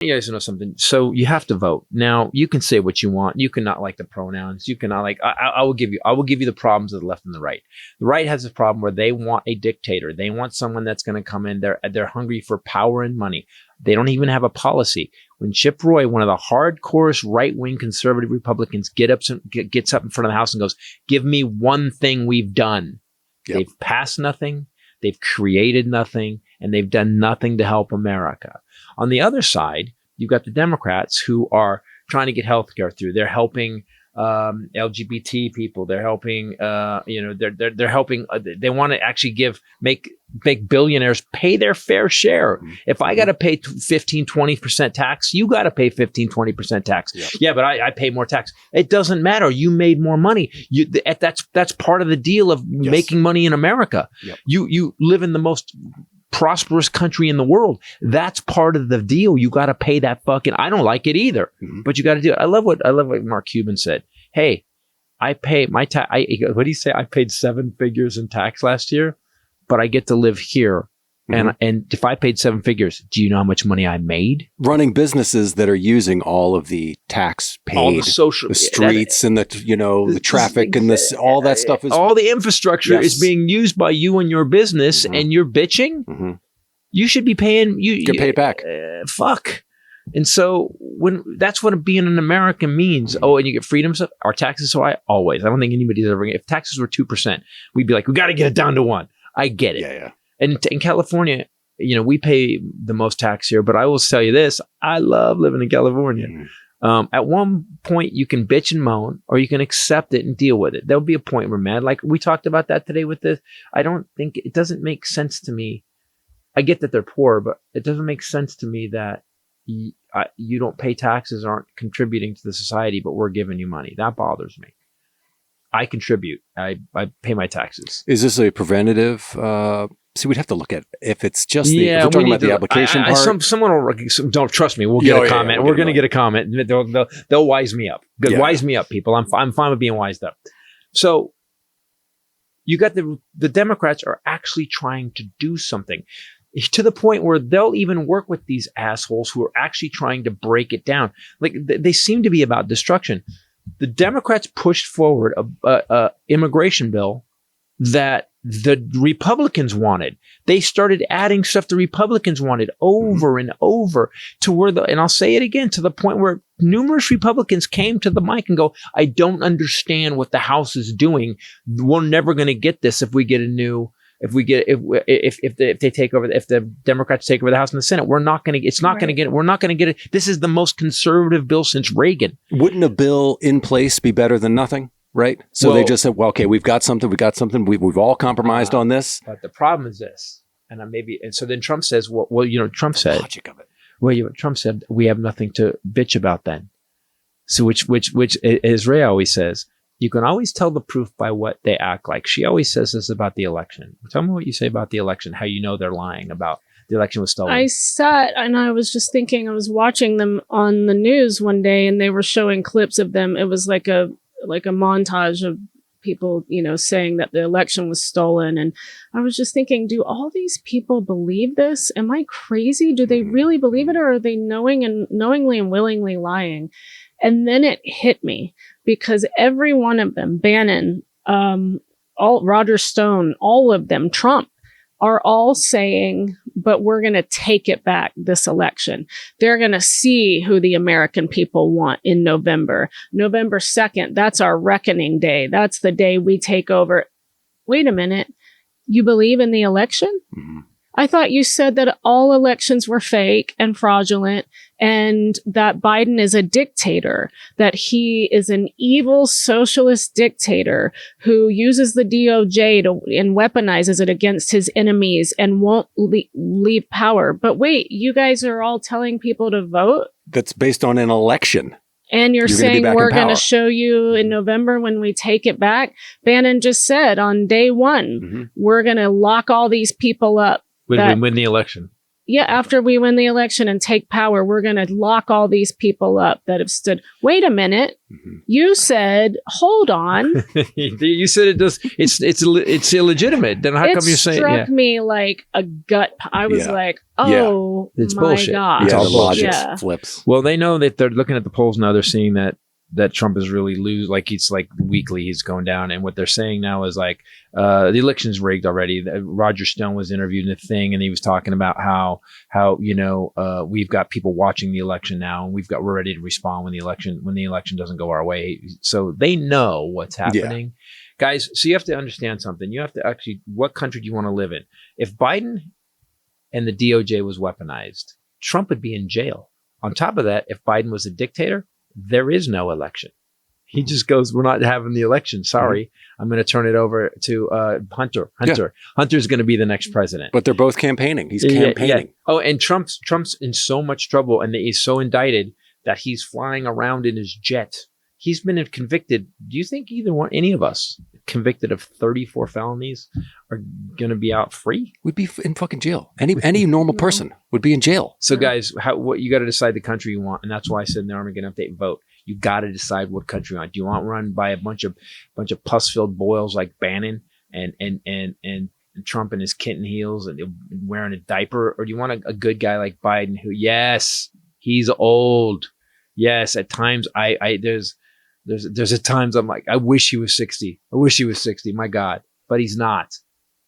You guys know something. So you have to vote. Now you can say what you want. You can not like the pronouns. You cannot like. I will give you the problems of the left and the right. The right has a problem where they want a dictator. They want someone that's going to come in. They're hungry for power and money. They don't even have a policy. When Chip Roy, one of the hardcore right-wing conservative Republicans, gets up in front of the House and goes, "Give me one thing we've done." Yep. They've passed nothing. They've created nothing, and they've done nothing to help America. On the other side, you've got the Democrats who are trying to get healthcare through. They're helping LGBT people. They're helping, they're helping. They want to actually make billionaires pay their fair share. Mm-hmm. If I got to pay 15, 20% tax, you got to pay 15, 20% tax. Yep. Yeah, but I pay more tax. It doesn't matter. You made more money. That's part of the deal of making money in America. Yep. You live in the most prosperous country in the world. That's part of the deal. You got to pay that fucking. I don't like it either, but you got to do it. I love what Mark Cuban said. Hey, I pay my tax. What did he say? I paid 7 figures in tax last year, but I get to live here. And if I paid 7 figures, do you know how much money I made? Running businesses that are using all of the tax paid, all the social, the streets and the traffic and all that stuff is all the infrastructure is being used by you and your business, and you're bitching. Mm-hmm. You should be paying. You get paid back. Fuck. And so that's what being an American means. Oh, and you get freedom stuff. Our taxes so high? Always. I don't think anybody's ever. If taxes were 2%, we'd be like, we got to get it down to 1. I get it. Yeah. And in California, we pay the most tax here, but I will tell you this, I love living in California. At one point you can bitch and moan, or you can accept it and deal with it. There'll be a point where mad, like we talked about that today with this. I don't think it doesn't make sense to me. I get that they're poor, but it doesn't make sense to me that you don't pay taxes, aren't contributing to the society, but we're giving you money. That bothers me. I contribute. I pay my taxes. Is this a preventative? See, we'd have to look at if it's just if we're talking about the application part. Someone will, don't trust me. We'll get a comment. We're going to get a comment. They'll wise me up. Wise me up, people. I'm fine with being wised up. So you got the Democrats are actually trying to do something to the point where they'll even work with these assholes who are actually trying to break it down. Like they seem to be about destruction. The Democrats pushed forward a immigration bill that the Republicans wanted. They started adding stuff the Republicans wanted over and over to where and I'll say it again, to the point where numerous Republicans came to the mic and go, I don't understand what the House is doing. We're never going to get this if they take over, if the Democrats take over the House and the Senate. We're not going to get it. This is the most conservative bill since Reagan. Wouldn't a bill in place be better than nothing? Right. So they just said, well, okay, we've got something. We've all compromised on this. But the problem is this. And so then Trump says, Trump said, logic of it. Trump said, we have nothing to bitch about then. So which Israel always says, you can always tell the proof by what they act like. She always says this about the election. Tell me what you say about the election, how you know they're lying about the election was stolen. I sat and I was just thinking, I was watching them on the news one day and they were showing clips of them. It was like a montage of people, saying that the election was stolen. And I was just thinking, do all these people believe this? Am I crazy? Do they really believe it? Or are they knowingly and willingly lying? And then it hit me because every one of them, Bannon, Roger Stone, all of them, Trump, are all saying, but we're going to take it back this election. They're going to see who the American people want in November. November 2nd, that's our reckoning day. That's the day we take over. Wait a minute. You believe in the election? Mm-hmm. I thought you said that all elections were fake and fraudulent and that Biden is a dictator, that he is an evil socialist dictator who uses the DOJ and weaponizes it against his enemies and won't leave power. But wait, you guys are all telling people to vote? That's based on an election. And you're saying we're going to show you in November when we take it back? Bannon just said on day one, we're going to lock all these people up. Win the election. yeah, after we win the election and take power, we're going to lock all these people up that have stood. Wait a minute. You said, hold on. You said it does. It's illegitimate. Then how come you're saying? It struck me like a gut. I was like, oh, it's my bullshit. God. Yeah, the logic Yeah. flips. Well, they know that they're looking at the polls now. They're seeing that Trump is really like it's like weekly he's going down, and what they're saying now is like the election's rigged already. Roger Stone was interviewed in a thing, and he was talking about how we've got people watching the election now, and we're ready to respond when the election doesn't go our way. So they know what's happening, guys. So you have to understand something. You have to actually, what country do you want to live in? If Biden and the DOJ was weaponized, Trump would be in jail. On top of that, if Biden was a dictator, there is no election. He just goes, we're not having the election. Sorry. I'm going to turn it over to Hunter. Hunter's going to be the next president. But they're both campaigning. He's campaigning. Yeah. Oh, and Trump's in so much trouble, and he's so indicted that he's flying around in his jet. He's been convicted. Do you think any of us convicted of 34 felonies are going to be out free? We'd be in fucking jail. Any normal person would be in jail. So guys, what you got to decide the country you want. And that's why I said in the Armageddon Update vote. You got to decide what country you want. Do you want run by a bunch of pus-filled boils like Bannon and Trump in his kitten heels and wearing a diaper? Or do you want a good guy like Biden who, yes, he's old. Yes, at times there's at times I'm like, I wish he was 60. I wish he was 60. My God. But he's not.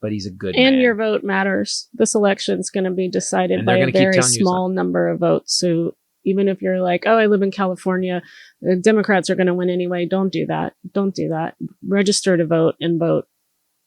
But he's a good man. And your vote matters. This election's going to be decided by a very small number of votes. So even if you're like, oh, I live in California, the Democrats are going to win anyway. Don't do that. Don't do that. Register to vote and vote